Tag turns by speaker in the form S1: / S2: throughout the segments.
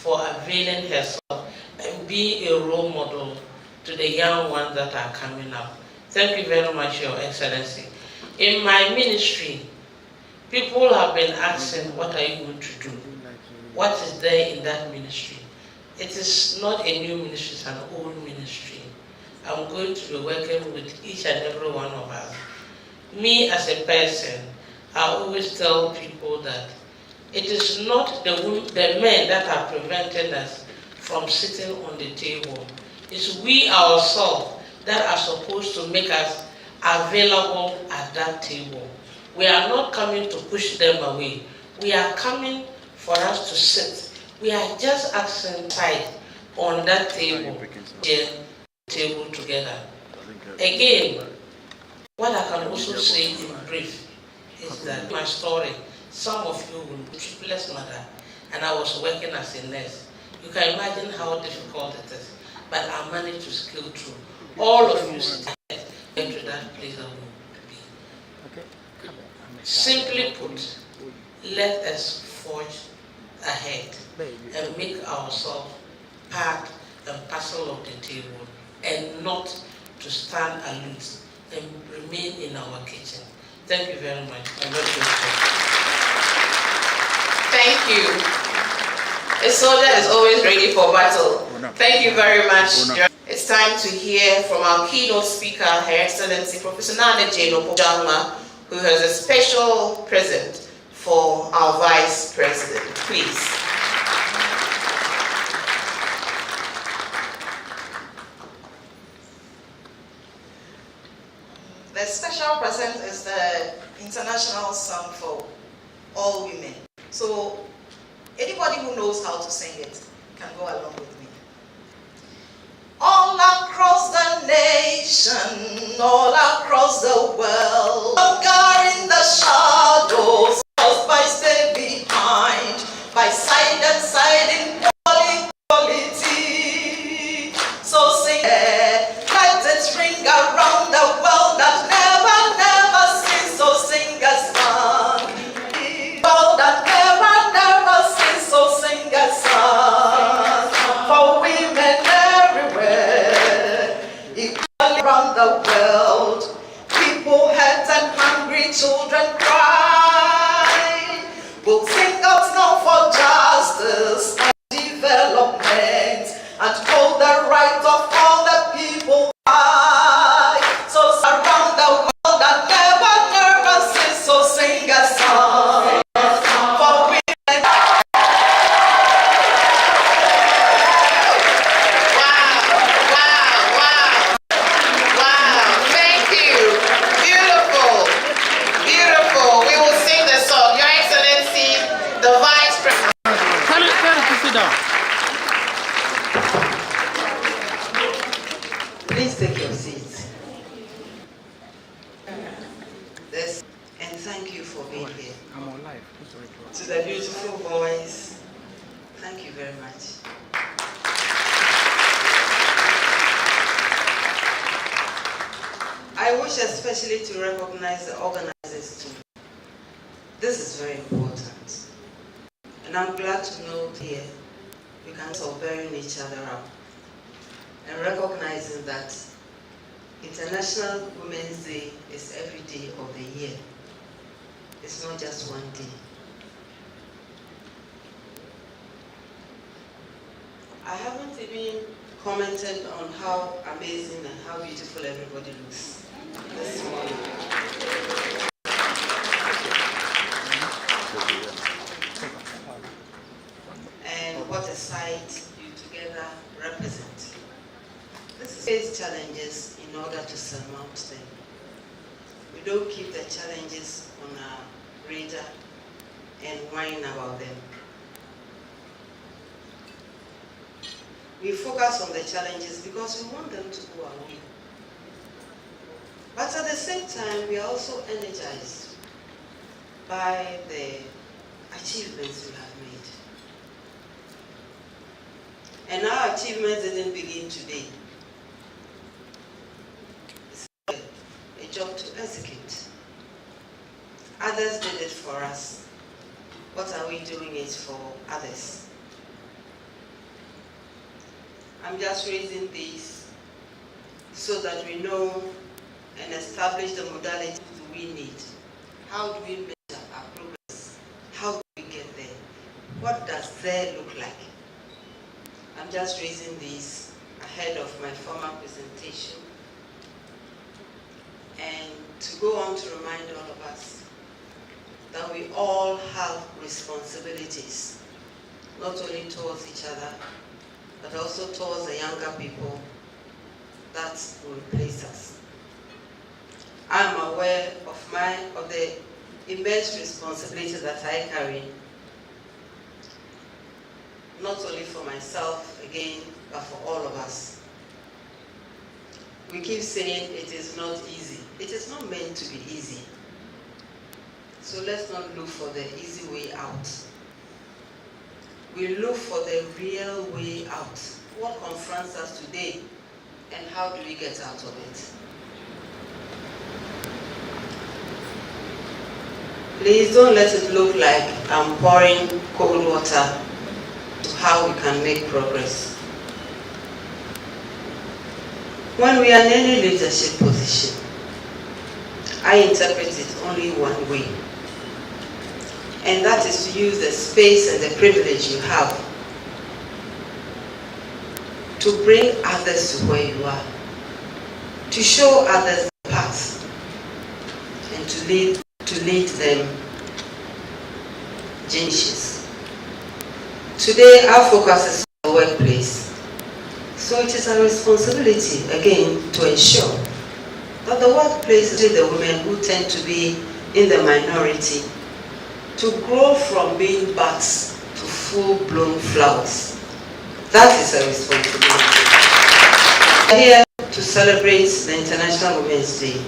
S1: for availing herself and being a role model to the young ones that are coming up. Thank you very much, Your Excellency. In my ministry, people have been asking, what are you going to do? What is there in that ministry? It is not a new ministry, it's an old ministry. I'm going to be working with each and every one of us. Me as a person, I always tell people that it is not the men that are preventing us from sitting on the table. It's we ourselves that are supposed to make us available at that table. We are not coming to push them away. We are coming for us to sit. We are just asking side on that table together. Again, what I can also say in brief is that my story, some of you will be triplets mother, and I was working as a nurse. You can imagine how difficult it is, but I managed to scale through. All of you sit into that place I want to be. Simply put, let us forge ahead and make ourselves part and parcel of the table, and not to stand aloof and remain in our kitchen. Thank you very much.
S2: Thank you. A soldier is always ready for battle. Thank you very much. It's time to hear from our keynote speaker, Her Excellency Professor Nana Jane Opojama, who has a special present for our Vice President. Please.
S3: The special present is the international song for all women. So anybody who knows how to sing it can go along with me. All across the nation, all across the world, hunger in the shadows, caused by stay behind, by side and side in equality. So sing it, let it ring around the world that never cease. So sing a song, world that never cease. So sing a song for women everywhere, equally around the world. People hurt and hungry, children cry. We'll sing out now for justice and development, and hold the right of all the people high. So around the world that never cease. So sing a song for women.
S2: Wow. Thank you. Beautiful. Beautiful. We will sing the song. Your Excellency, the Vice President.
S4: Tell it to sit down.
S3: Please take your seats. And thank you for being here.
S4: I'm on live.
S3: To the beautiful boys, thank you very much. I wish especially to recognize the organizers too. This is very important. And I'm glad to know here we can stop bearing each other up and recognizing that International Women's Day is every day of the year. It's not just one day. I haven't even commented on how amazing and how beautiful everybody looks this morning. And what a sight you together represent. This is face challenges in order to surmount them. We don't keep the challenges on our radar and whine about them. We focus on the challenges because we want them to go away. But at the same time, we are also energized by the achievements we have made. And our achievements didn't begin today. It's a job to execute. Others did it for us. What are we doing it for others?
S5: I'm just raising these so that we know and establish the modalities we need. How do we measure our progress? How do we get there? What does there look like? I'm just raising these ahead of my formal presentation and to go on to remind all of us that we all have responsibilities, not only towards each other, but also towards the younger people that will replace us. I'm aware of the immense responsibility that I carry, not only for myself again, but for all of us. We keep saying it is not easy. It is not meant to be easy. So let's not look for the easy way out. We look for the real way out. What confronts us today, and how do we get out of it? Please don't let it look like I'm pouring cold water to how we can make progress. When we are in any leadership position, I interpret it only one way, and that is to use the space and the privilege you have to bring others to where you are, to show others the path, and to lead them genius. Today our focus is on the workplace, so it is our responsibility again to ensure that the workplace is the women who tend to be in the minority to grow from being buds to full-blown flowers. That is a responsibility. We are here to celebrate the International Women's Day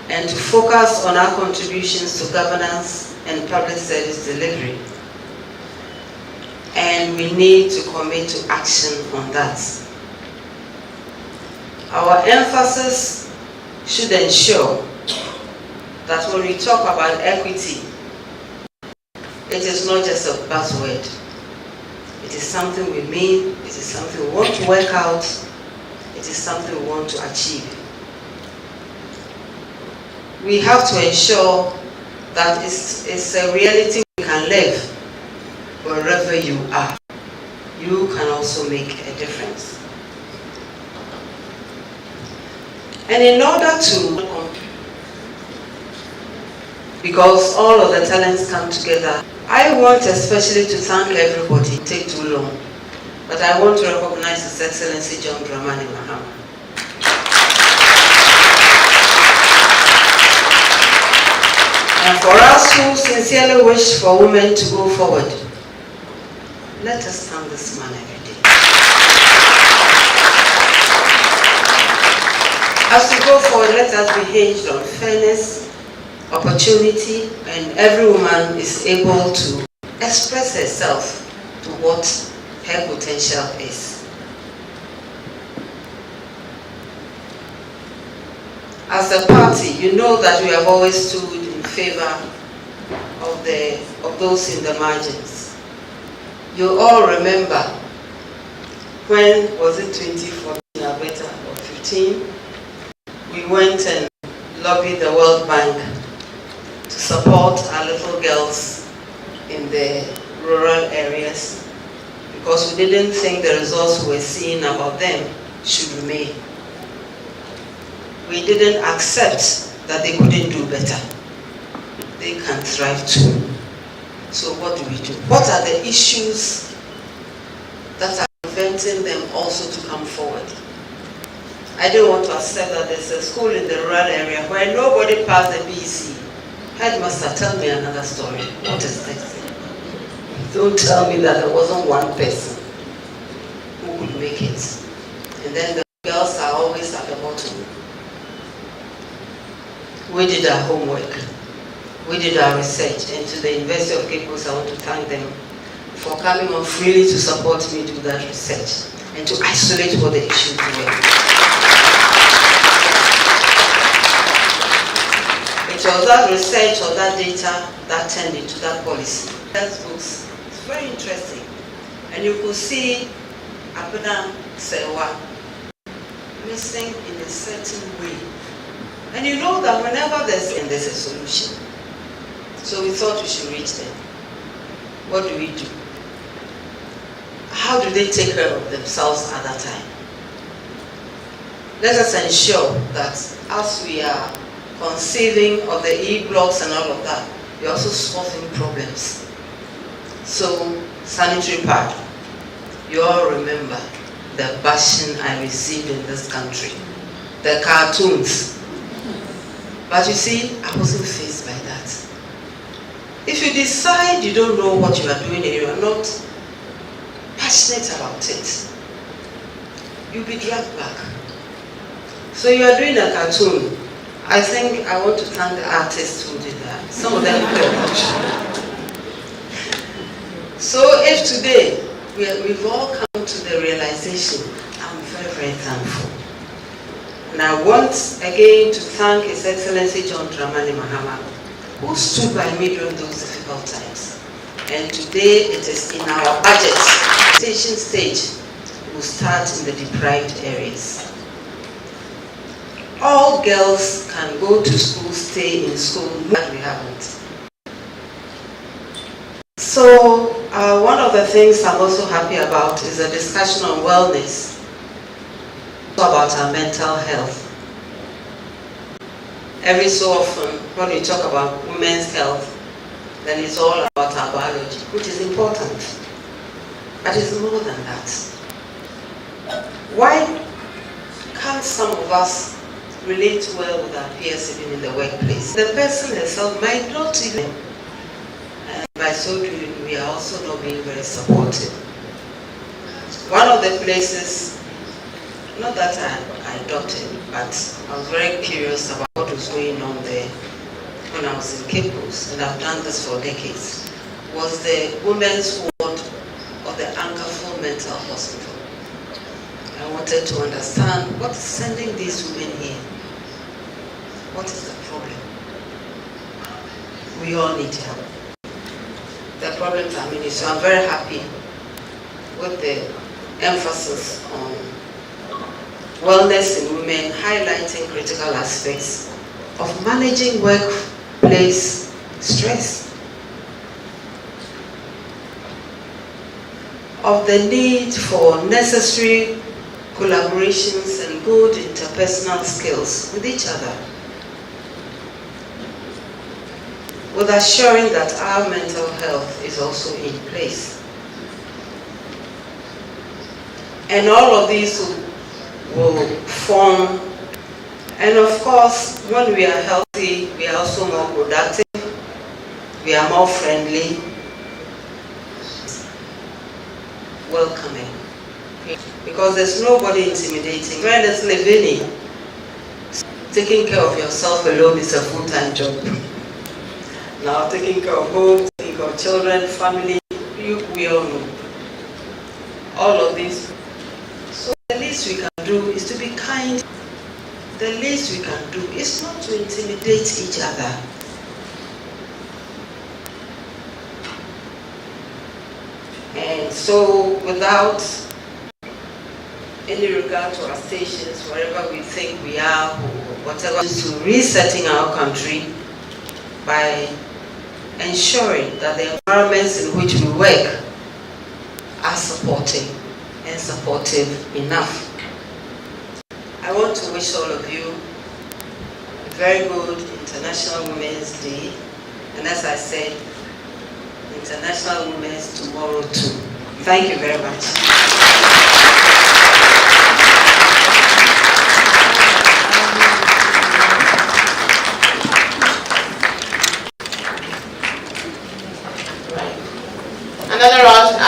S5: and to focus on our contributions to governance and public service delivery. And we need to commit to action on that. Our emphasis should ensure that when we talk about equity, it is not just a buzzword. It is something we mean, it is something we want to work out, it is something we want to achieve. We have to ensure that it's a reality we can live wherever you are. You can also make a difference. And in order to, because all of the talents come together, I want especially to thank everybody. It take too long, but I want to recognize His Excellency John Dramani Mahama. And for us who sincerely wish for women to go forward, let us thank this man every day. As we go forward, let us be hinged on fairness, opportunity, and every woman is able to express herself to what her potential is. As a party, you know that we have always stood in favor of those in the margins. You all remember, when was it 2014 or better, or 15? We went and lobbied the World Bank to support our little girls in the rural areas because we didn't think the results we were seeing about them should remain. We didn't accept that they couldn't do better. They can thrive too. So what do we do? What are the issues that are preventing them also to come forward? I don't want to accept that there's a school in the rural area where nobody passed the BEC. Headmaster, tell me another story. What is this? Don't tell me that there wasn't one person who could make it. And then the girls are always at the bottom. We did our homework. We did our research. And to the University of Cape Coast, I want to thank them for coming on freely to support me do that research and to isolate what the issues were. It was that research or that data that turned into that policy. That's books. It's very interesting. And you could see Abuna Sewa, missing in a certain way. And you know that whenever there's a solution. So we thought we should reach them. What do we do? How do they take care of themselves at that time? Let us ensure that as we are conceiving of the e-blocks and all of that, we're also solving problems. So, sanitary pad. You all remember the bashing I received in this country. The cartoons. But you see, I wasn't faced by that. If you decide you don't know what you are doing and you are not passionate about it, you'll be dragged back. So you are doing a cartoon. I think I want to thank the artists who did that. Some of them very much. So if today we've all come to the realization, I'm very, very thankful. And I want again to thank His Excellency John Dramani Mahama, who stood by me during those difficult times. And today it is in our budget. Station stage will start in the deprived areas. All girls can go to school, stay in school, but we haven't. So one of the things I'm also happy about is a discussion on wellness, about our mental health. Every so often, when we talk about women's health, then it's all about our biology, which is important. But it's more than that. Why can't some of us relate well with our peers even in the workplace? The person herself might not even, and by so doing, we are also not being very supportive. One of the places, not that I adopted, but I was very curious about what was going on there when I was in Keynote, and I've done this for decades, was the women's ward of the Ankerful Mental Hospital. I wanted to understand what's sending these women here. What is the problem? We all need help. The problems are many, so I'm very happy with the emphasis on wellness in women, highlighting critical aspects of managing workplace stress, of the need for necessary collaborations and good interpersonal skills with each other, with assuring that our mental health is also in place. And all of these will form, and of course, when we are healthy, we are also more productive, we are more friendly, welcoming. Because there's nobody intimidating. When there's living, taking care of yourself alone is a full-time job. Now, taking care of home, taking care of children, family, we all know. All of this. So the least we can do is to be kind. The least we can do is not to intimidate each other. And so, without any regard to our stations, wherever we think we are, or whatever, to resetting our country by ensuring that the environments in which we work are supporting and supportive enough. I want to wish all of you a very good International Women's Day, and as I said, International Women's tomorrow too. Thank you very much.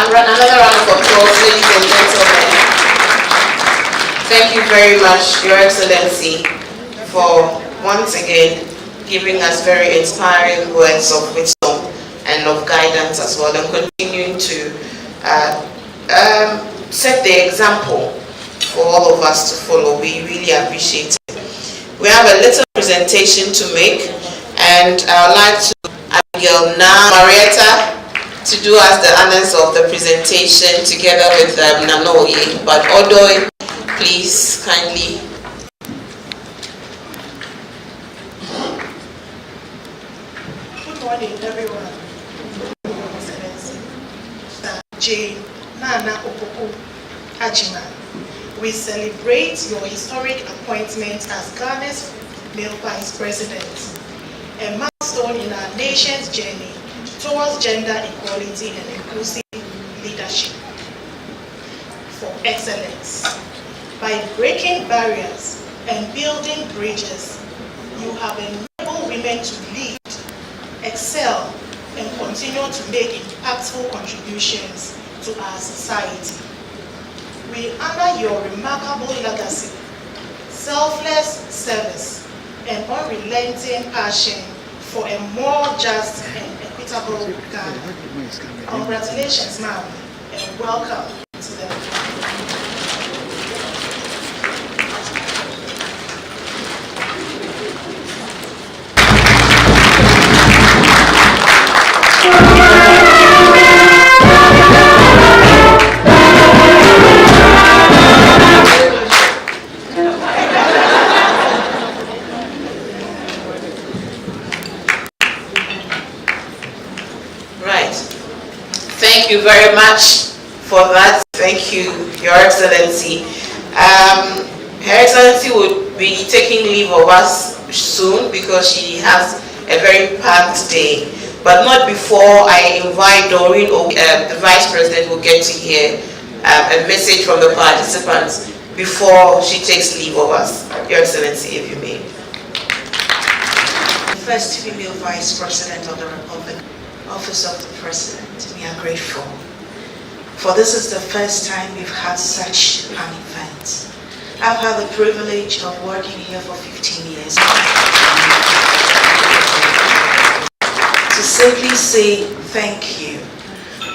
S2: Another round of applause, ladies and gentlemen. Thank you very much, Your Excellency, for once again giving us very inspiring words of wisdom and of guidance as well, and continuing to set the example for all of us to follow. We really appreciate it. We have a little presentation to make, and I would like to Abigail now, Marietta, to do us the honors of the presentation together with Nanoye. But Odoy, please kindly.
S6: Good morning, everyone. Jane Nana Opoku Ajima. We celebrate your historic appointment as Ghana's male vice president, a milestone in our nation's journey towards gender equality and inclusive leadership for excellence. By breaking barriers and building bridges, you have enabled women to lead, excel, and continue to make impactful contributions to our society. We honor your remarkable legacy, selfless service, and unrelenting passion for a more just and equitable Ghana. Congratulations, ma'am, and welcome to the
S2: Thank you very much for that. Thank you, Your Excellency. Her Excellency would be taking leave of us soon because she has a very packed day. But not before I invite Doreen, the Vice President, will get to hear a message from the participants before she takes leave of us. Your Excellency, if you may.
S7: First female Vice President of the Republic, Office of the President, we are grateful. For this is the first time we've had such an event. I've had the privilege of working here for 15 years. To simply say thank you.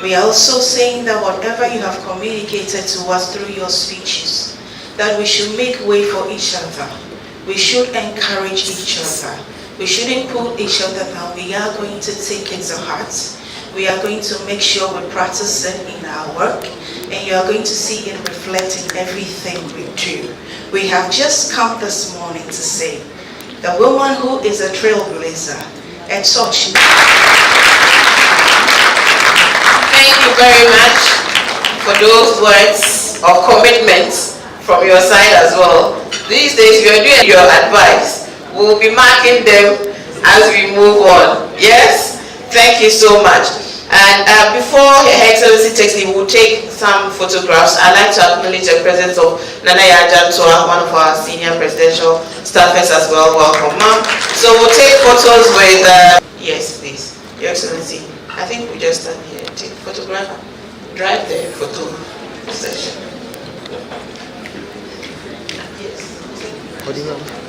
S7: We are also saying that whatever you have communicated to us through your speeches, that we should make way for each other. We should encourage each other. We shouldn't put each other down. We are going to take it to heart. We are going to make sure we practice it in our work, and you are going to see it reflect in everything we do. We have just come this morning to say, the woman who is a trailblazer, a touch.
S2: Thank you very much for those words of commitment from your side as well. These days, you are doing your advice. We'll be marking them as we move on. Yes? Thank you so much. And before Her Excellency takes leave, we'll take some photographs. I'd like to acknowledge the presence of Nana Yajantoa, one of our senior presidential staffers as well. Welcome, ma'am. So we'll take photos with, yes, please. Your Excellency, I think we just stand here and take photograph. Drive the photo session. Yes.
S4: What do you want?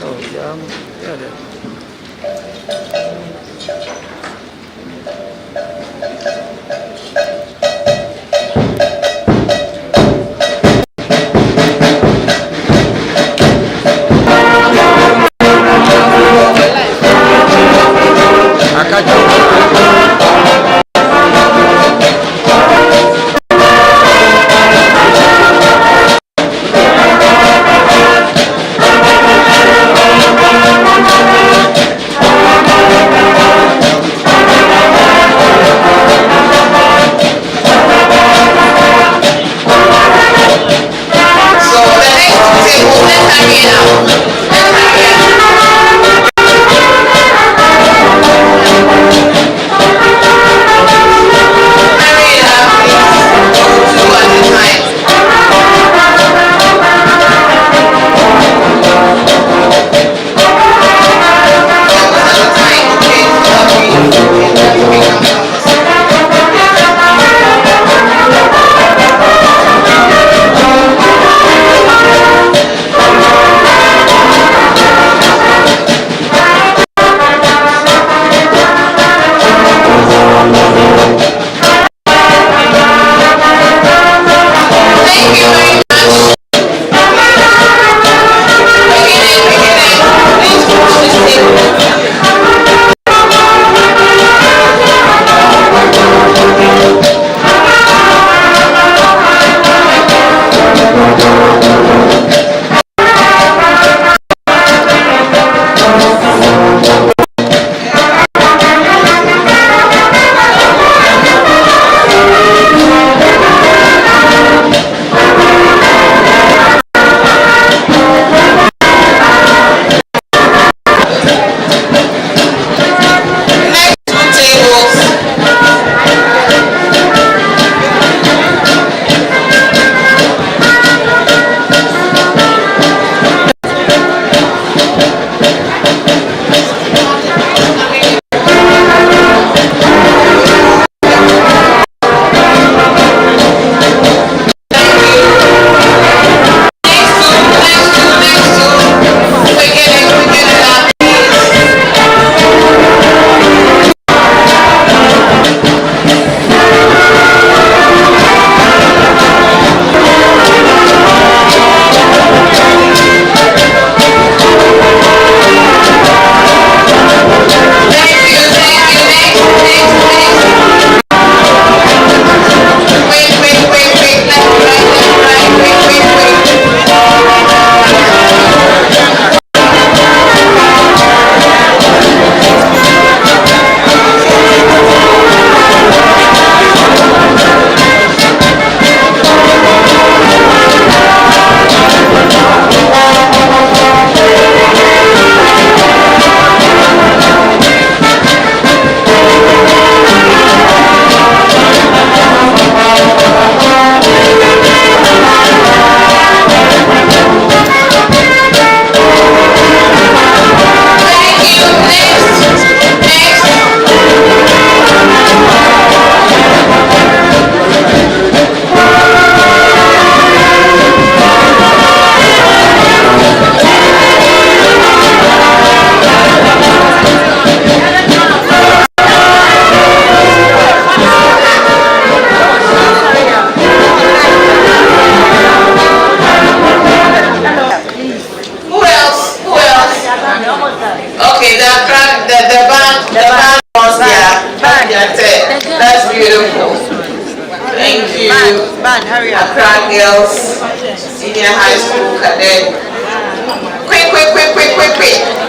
S4: Oh, yeah, yeah.
S2: Accra Girls Senior High School Cadet. Quick.